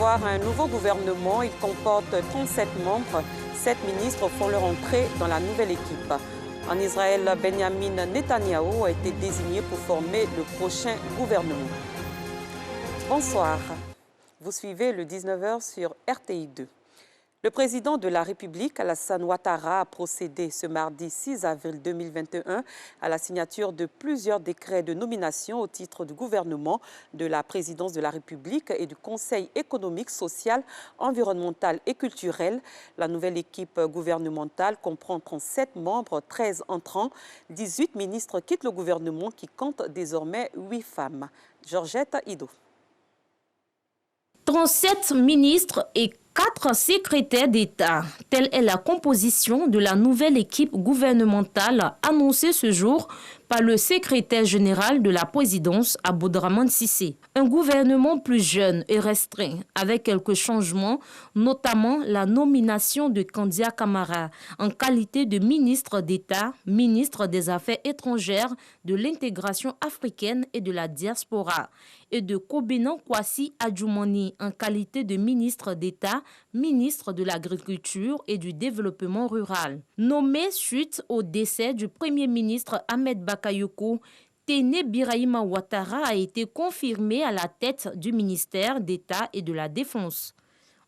recevoir un nouveau gouvernement. Il comporte 37 membres. 7 ministres font leur entrée dans la nouvelle équipe. En Israël, Benjamin Netanyahou a été désigné pour former le prochain gouvernement. Bonsoir. Vous suivez le 19h sur RTI 2. Le président de la République, Alassane Ouattara, a procédé ce mardi 6 avril 2021 à la signature de plusieurs décrets de nomination au titre du gouvernement, de la présidence de la République et du Conseil économique, social, environnemental et culturel. La nouvelle équipe gouvernementale comprend 37 membres, 13 entrants. 18 ministres quittent le gouvernement qui compte désormais 8 femmes. Georgette Ido. 37 ministres et 4 secrétaires d'État. Telle est la composition de la nouvelle équipe gouvernementale annoncée ce jour par le secrétaire général de la présidence, Aboudraman Sissé. Un gouvernement plus jeune et restreint, avec quelques changements, notamment la nomination de Kandia Camara en qualité de ministre d'État, ministre des Affaires étrangères, de l'intégration africaine et de la diaspora, et de Kobenan Kwasi Adjoumani en qualité de ministre d'État, ministre de l'Agriculture et du Développement rural. Nommé suite au décès du Premier ministre Ahmed Bakayoko, Téné Birahima Ouattara a été confirmé à la tête du ministère d'État et de la Défense.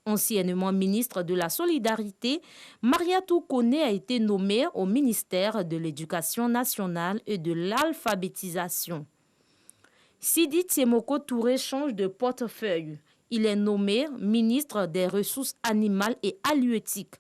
Anciennement ministre de la Solidarité, Mariatou Kone a été nommée au ministère de l'Éducation nationale et de l'alphabétisation. Sidi Tiemoko Touré change de portefeuille. Il est nommé ministre des Ressources animales et halieutiques.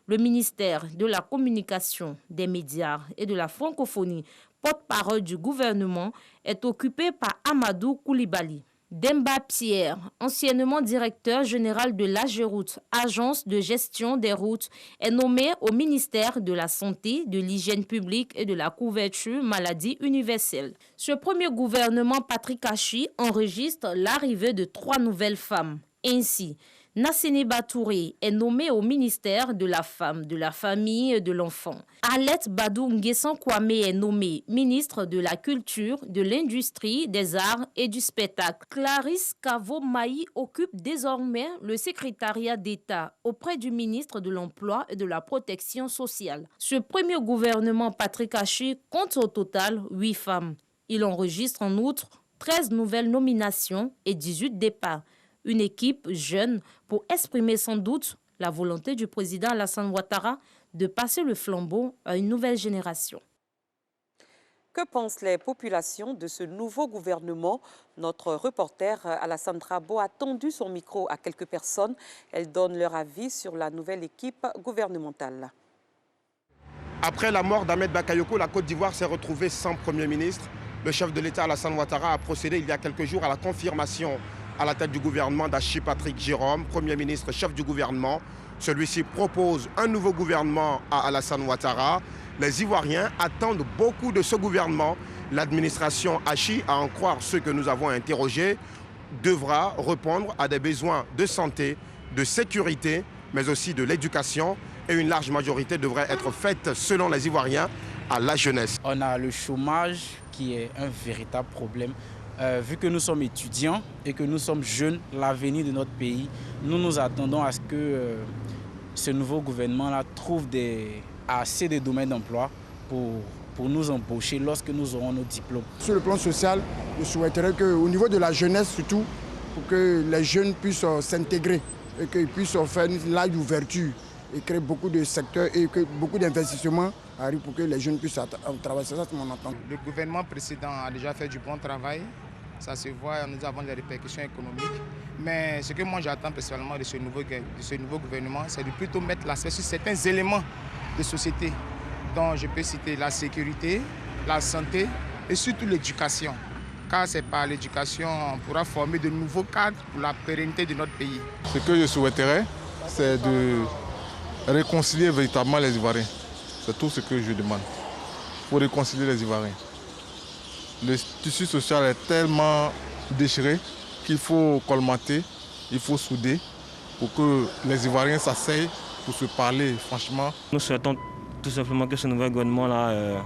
Le ministère de la Communication, des médias et de la francophonie, porte-parole du gouvernement, est occupé par Amadou Koulibaly. Demba Pierre, anciennement directeur général de l'AGEROUTE, agence de gestion des routes, est nommé au ministère de la Santé, de l'Hygiène publique et de la couverture maladie universelle. Ce premier gouvernement patriarchi enregistre l'arrivée de 3 nouvelles femmes. Ainsi, Nassene Batouré est nommé au ministère de la Femme, de la Famille et de l'Enfant. Alette Badou Nguessan Kwame est nommé ministre de la Culture, de l'Industrie, des Arts et du Spectacle. Clarisse Kavo Maï occupe désormais le secrétariat d'État auprès du ministre de l'Emploi et de la Protection sociale. Ce premier gouvernement patriarchi compte au total 8 femmes. Il enregistre en outre 13 nouvelles nominations et 18 départs. Une équipe jeune pour exprimer sans doute la volonté du président Alassane Ouattara de passer le flambeau à une nouvelle génération. Que pensent les populations de ce nouveau gouvernement? Notre reporter Alassane Trabo a tendu son micro à quelques personnes. Elles donnent leur avis sur la nouvelle équipe gouvernementale. Après la mort d'Ahmed Bakayoko, la Côte d'Ivoire s'est retrouvée sans Premier ministre. Le chef de l'État Alassane Ouattara a procédé il y a quelques jours à la confirmation à la tête du gouvernement d'Achi Patrick Jérôme, Premier ministre, chef du gouvernement. Celui-ci propose un nouveau gouvernement à Alassane Ouattara. Les Ivoiriens attendent beaucoup de ce gouvernement. L'administration Achi, à en croire ceux que nous avons interrogés, devra répondre à des besoins de santé, de sécurité, mais aussi de l'éducation. Et une large majorité devrait être faite, selon les Ivoiriens, à la jeunesse. On a le chômage qui est un véritable problème. Vu que nous sommes étudiants et que nous sommes jeunes, l'avenir de notre pays, nous nous attendons à ce que ce nouveau gouvernement-là trouve assez de domaines d'emploi pour nous embaucher lorsque nous aurons nos diplômes. Sur le plan social, je souhaiterais qu'au niveau de la jeunesse surtout, pour que les jeunes puissent s'intégrer et qu'ils puissent faire une large ouverture et créer beaucoup de secteurs et que beaucoup d'investissements arrivent pour que les jeunes puissent travailler. C'est ça que mon attente. Le gouvernement précédent a déjà fait du bon travail. Ça se voit, nous avons des répercussions économiques. Mais ce que moi j'attends personnellement de ce nouveau gouvernement, c'est de plutôt mettre l'accent sur certains éléments de société, dont je peux citer la sécurité, la santé et surtout l'éducation. Car c'est par l'éducation qu'on pourra former de nouveaux cadres pour la pérennité de notre pays. Ce que je souhaiterais, c'est de réconcilier véritablement les Ivoiriens. C'est tout ce que je demande. Pour réconcilier les Ivoiriens. Le tissu social est tellement déchiré qu'il faut colmater, il faut souder pour que les Ivoiriens s'asseyent pour se parler franchement. Nous souhaitons tout simplement que ce nouvel gouvernement-là,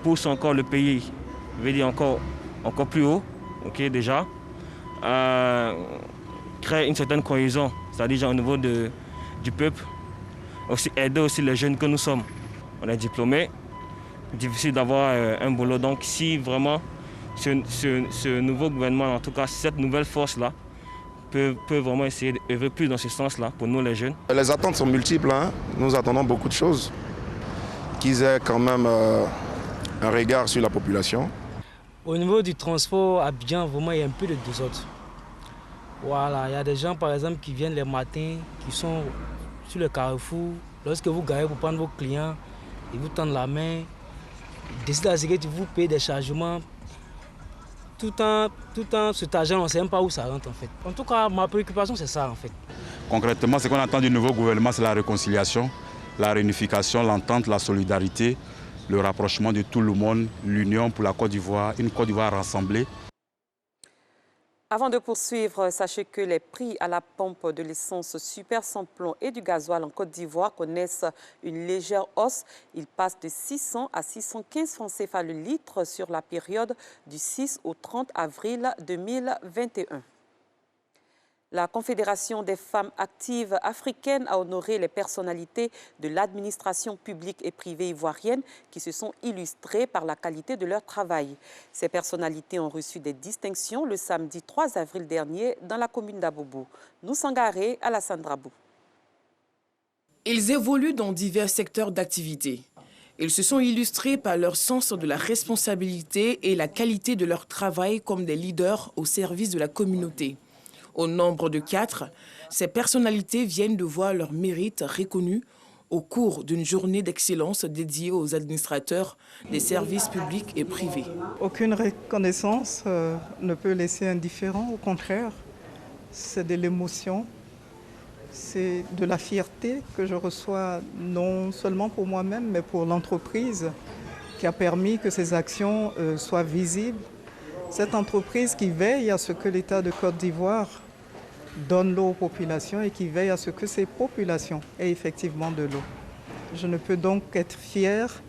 pousse encore le pays, encore plus haut, déjà. créer une certaine cohésion, c'est-à-dire au niveau du peuple, aussi aider aussi les jeunes que nous sommes. On est diplômés, difficile d'avoir un boulot. Donc si vraiment ce nouveau gouvernement, en tout cas cette nouvelle force-là, peut vraiment essayer d'œuvrer plus dans ce sens-là pour nous les jeunes. Les attentes sont multiples, hein. Nous attendons beaucoup de choses. Qu'ils aient quand même un regard sur la population. Au niveau du transport à Abidjan, vraiment, il y a un peu de désordre. Voilà, il y a des gens, par exemple, qui viennent les matins, qui sont sur le carrefour. Lorsque vous garez pour prendre vos clients, ils vous tendent la main, ils décident de vous payer des chargements. Tout en cet argent, on ne sait même pas où ça rentre, en fait. En tout cas, ma préoccupation, c'est ça, en fait. Concrètement, ce qu'on attend du nouveau gouvernement, c'est la réconciliation, la réunification, l'entente, la solidarité, le rapprochement de tout le monde, l'union pour la Côte d'Ivoire, une Côte d'Ivoire rassemblée. Avant de poursuivre, sachez que les prix à la pompe de l'essence super sans plomb et du gasoil en Côte d'Ivoire connaissent une légère hausse. Ils passent de 600 à 615 francs CFA le litre sur la période du 6 au 30 avril 2021. La Confédération des femmes actives africaines a honoré les personnalités de l'administration publique et privée ivoirienne qui se sont illustrées par la qualité de leur travail. Ces personnalités ont reçu des distinctions le samedi 3 avril dernier dans la commune d'Abobo. Nous Sangaré, Alassane Drabou. Ils évoluent dans divers secteurs d'activité. Ils se sont illustrés par leur sens de la responsabilité et la qualité de leur travail comme des leaders au service de la communauté. Au nombre de 4, ces personnalités viennent de voir leur mérite reconnu au cours d'une journée d'excellence dédiée aux administrateurs des services publics et privés. Aucune reconnaissance ne peut laisser indifférent, au contraire, c'est de l'émotion, c'est de la fierté que je reçois non seulement pour moi-même, mais pour l'entreprise qui a permis que ces actions soient visibles. Cette entreprise qui veille à ce que l'État de Côte d'Ivoire donne l'eau aux populations et qui veille à ce que ces populations aient effectivement de l'eau. Je ne peux donc être fière.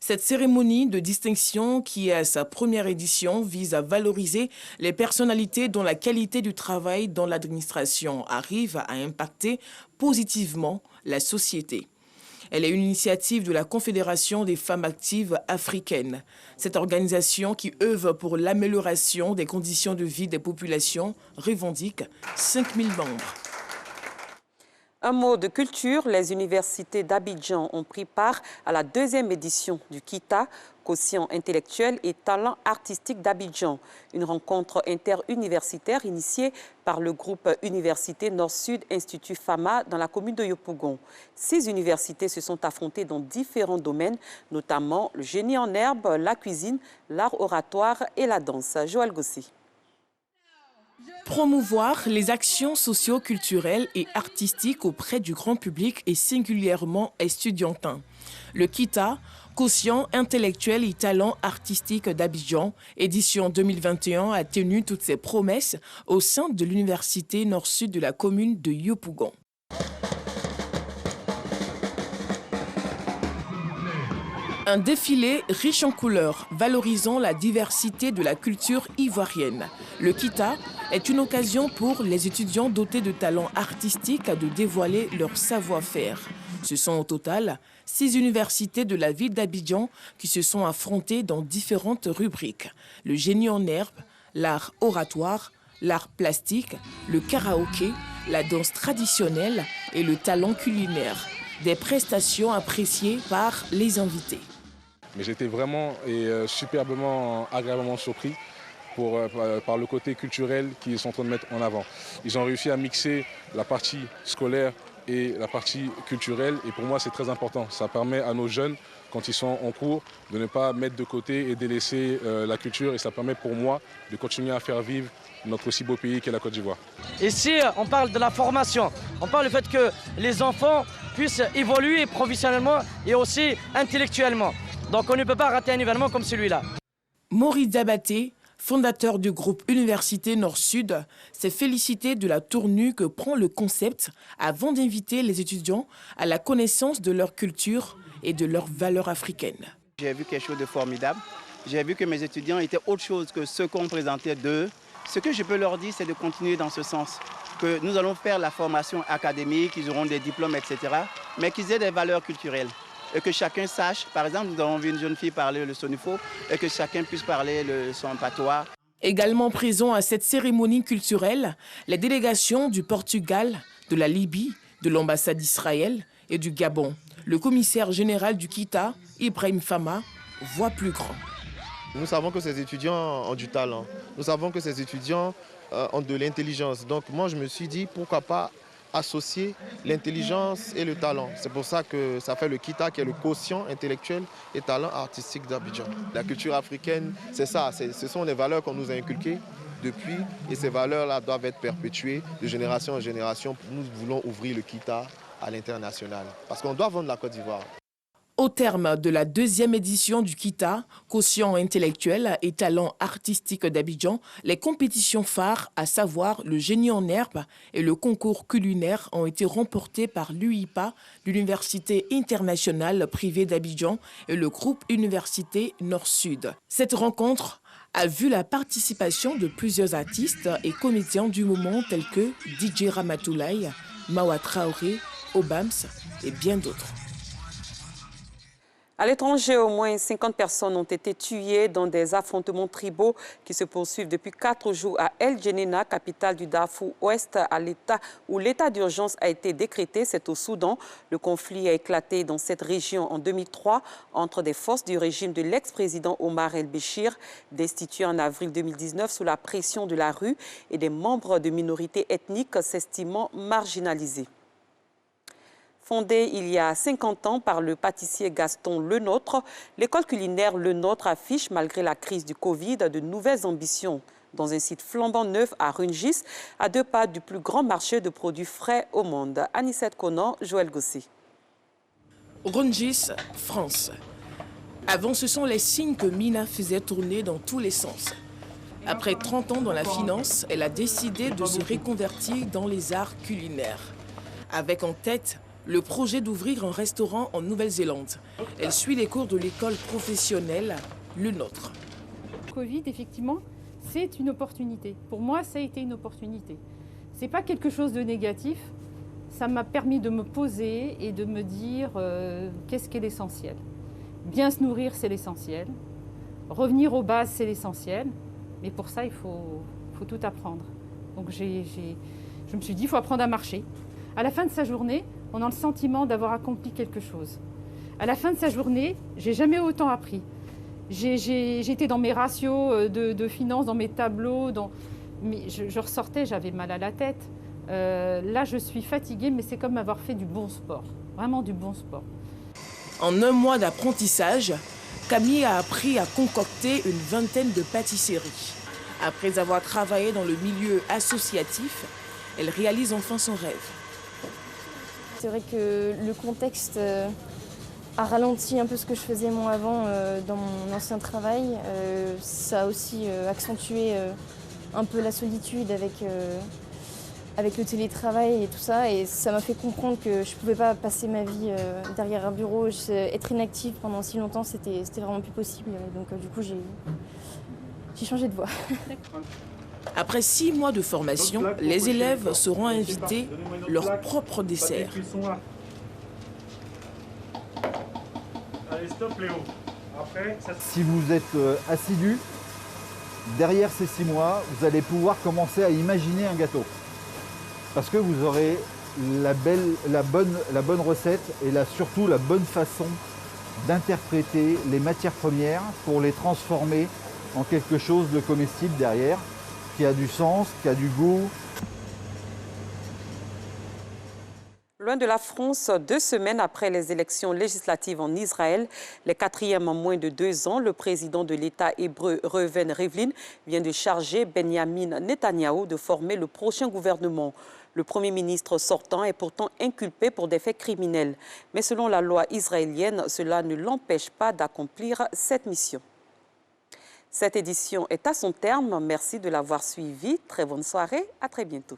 Cette cérémonie de distinction, qui est à sa première édition, vise à valoriser les personnalités dont la qualité du travail dans l'administration arrive à impacter positivement la société. Elle est une initiative de la Confédération des femmes actives africaines. Cette organisation, qui œuvre pour l'amélioration des conditions de vie des populations, revendique 5000 membres. Un mot de culture, les universités d'Abidjan ont pris part à la 2e édition du KITA, quotient intellectuel et talent artistique d'Abidjan. Une rencontre interuniversitaire initiée par le groupe Université Nord-Sud Institut Fama dans la commune de Yopougon. 6 universités se sont affrontées dans différents domaines, notamment le génie en herbe, la cuisine, l'art oratoire et la danse. Joël Gossi. Promouvoir les actions socio-culturelles et artistiques auprès du grand public et singulièrement estudiantin. Le KITA, quotient intellectuel et talent artistique d'Abidjan, édition 2021, a tenu toutes ses promesses au sein de l'université nord-sud de la commune de Yopougon. Un défilé riche en couleurs, valorisant la diversité de la culture ivoirienne. Le KITA est une occasion pour les étudiants dotés de talents artistiques de dévoiler leur savoir-faire. Ce sont au total 6 universités de la ville d'Abidjan qui se sont affrontées dans différentes rubriques. Le génie en herbe, l'art oratoire, l'art plastique, le karaoké, la danse traditionnelle et le talent culinaire. Des prestations appréciées par les invités. Mais j'étais vraiment et superbement, agréablement surpris par le côté culturel qu'ils sont en train de mettre en avant. Ils ont réussi à mixer la partie scolaire et la partie culturelle, et pour moi c'est très important. Ça permet à nos jeunes, quand ils sont en cours, de ne pas mettre de côté et délaisser la culture, et ça permet pour moi de continuer à faire vivre notre si beau pays qu'est la Côte d'Ivoire. Ici, on parle de la formation, on parle du fait que les enfants puissent évoluer professionnellement et aussi intellectuellement. Donc on ne peut pas rater un événement comme celui-là. Maurice Dabaté, fondateur du groupe Université Nord-Sud, s'est félicité de la tournure que prend le concept avant d'inviter les étudiants à la connaissance de leur culture et de leurs valeurs africaines. J'ai vu quelque chose de formidable. J'ai vu que mes étudiants étaient autre chose que ce qu'on présentait d'eux. Ce que je peux leur dire, c'est de continuer dans ce sens. Que nous allons faire la formation académique, ils auront des diplômes, etc. Mais qu'ils aient des valeurs culturelles. Et que chacun sache, par exemple, nous avons vu une jeune fille parler le sonifo, et que chacun puisse parler son patois. Également présents à cette cérémonie culturelle, les délégations du Portugal, de la Libye, de l'ambassade d'Israël et du Gabon. Le commissaire général du Kita, Ibrahim Fama, voit plus grand. Nous savons que ces étudiants ont du talent. Nous savons que ces étudiants ont de l'intelligence. Donc moi, je me suis dit, pourquoi pas associer l'intelligence et le talent. C'est pour ça que ça fait le Kita, qui est le quotient intellectuel et talent artistique d'Abidjan. La culture africaine, c'est ça, ce sont les valeurs qu'on nous a inculquées depuis, et ces valeurs-là doivent être perpétuées de génération en génération. Nous voulons ouvrir le Kita à l'international, parce qu'on doit vendre la Côte d'Ivoire. Au terme de la 2e édition du Kita, quotient intellectuel et talent artistique d'Abidjan, les compétitions phares, à savoir le génie en herbe et le concours culinaire, ont été remportées par l'UIPA, l'Université internationale privée d'Abidjan, et le groupe Université Nord-Sud. Cette rencontre a vu la participation de plusieurs artistes et comédiens du moment tels que DJ Ramatoulaye, Mawa Traoré, Obams et bien d'autres. À l'étranger, au moins 50 personnes ont été tuées dans des affrontements tribaux qui se poursuivent depuis 4 jours à El Geneina, capitale du Darfour Ouest, où l'état d'urgence a été décrété. C'est au Soudan. Le conflit a éclaté dans cette région en 2003 entre des forces du régime de l'ex-président Omar el-Béchir, destitué en avril 2019 sous la pression de la rue, et des membres de minorités ethniques s'estimant marginalisés. Fondée il y a 50 ans par le pâtissier Gaston Lenôtre, l'école culinaire Lenôtre affiche, malgré la crise du Covid, de nouvelles ambitions. Dans un site flambant neuf à Rungis, à 2 pas du plus grand marché de produits frais au monde. Anicette Conan, Joël Gossé. Rungis, France. Avant, ce sont les signes que Mina faisait tourner dans tous les sens. Après 30 ans dans la finance, elle a décidé de se reconvertir dans les arts culinaires. Avec en tête le projet d'ouvrir un restaurant en Nouvelle-Zélande. Elle suit les cours de l'école professionnelle Lenôtre. Covid, effectivement, c'est une opportunité. Pour moi, ça a été une opportunité. Ce n'est pas quelque chose de négatif. Ça m'a permis de me poser et de me dire qu'est-ce qui est l'essentiel. Bien se nourrir, c'est l'essentiel. Revenir aux bases, c'est l'essentiel. Mais pour ça, il faut tout apprendre. Donc je me suis dit, il faut apprendre à marcher. À la fin de sa journée, on a le sentiment d'avoir accompli quelque chose. À la fin de sa journée, j'ai jamais autant appris. J'étais dans mes ratios de finances, dans mes tableaux, mais je ressortais, j'avais mal à la tête. Là, je suis fatiguée, mais c'est comme avoir fait du bon sport, vraiment du bon sport. En 1 mois d'apprentissage, Camille a appris à concocter une vingtaine de pâtisseries. Après avoir travaillé dans le milieu associatif, elle réalise enfin son rêve. C'est vrai que le contexte a ralenti un peu ce que je faisais moi avant dans mon ancien travail. Ça a aussi accentué un peu la solitude avec le télétravail et tout ça. Et ça m'a fait comprendre que je ne pouvais pas passer ma vie derrière un bureau. Être inactive pendant si longtemps, c'était vraiment plus possible. Donc du coup, j'ai changé de voie. Après 6 mois de formation, les élèves seront invités leur propre dessert. Si vous êtes assidu, derrière ces 6 mois, vous allez pouvoir commencer à imaginer un gâteau. Parce que vous aurez la bonne recette et surtout la bonne façon d'interpréter les matières premières pour les transformer en quelque chose de comestible derrière, qui a du sens, qui a du goût. Loin de la France, 2 semaines après les élections législatives en Israël, les 4e en moins de 2 ans, le président de l'État hébreu Reuven Rivlin vient de charger Benyamin Netanyahou de former le prochain gouvernement. Le Premier ministre sortant est pourtant inculpé pour des faits criminels. Mais selon la loi israélienne, cela ne l'empêche pas d'accomplir cette mission. Cette édition est à son terme. Merci de l'avoir suivi. Très bonne soirée. À très bientôt.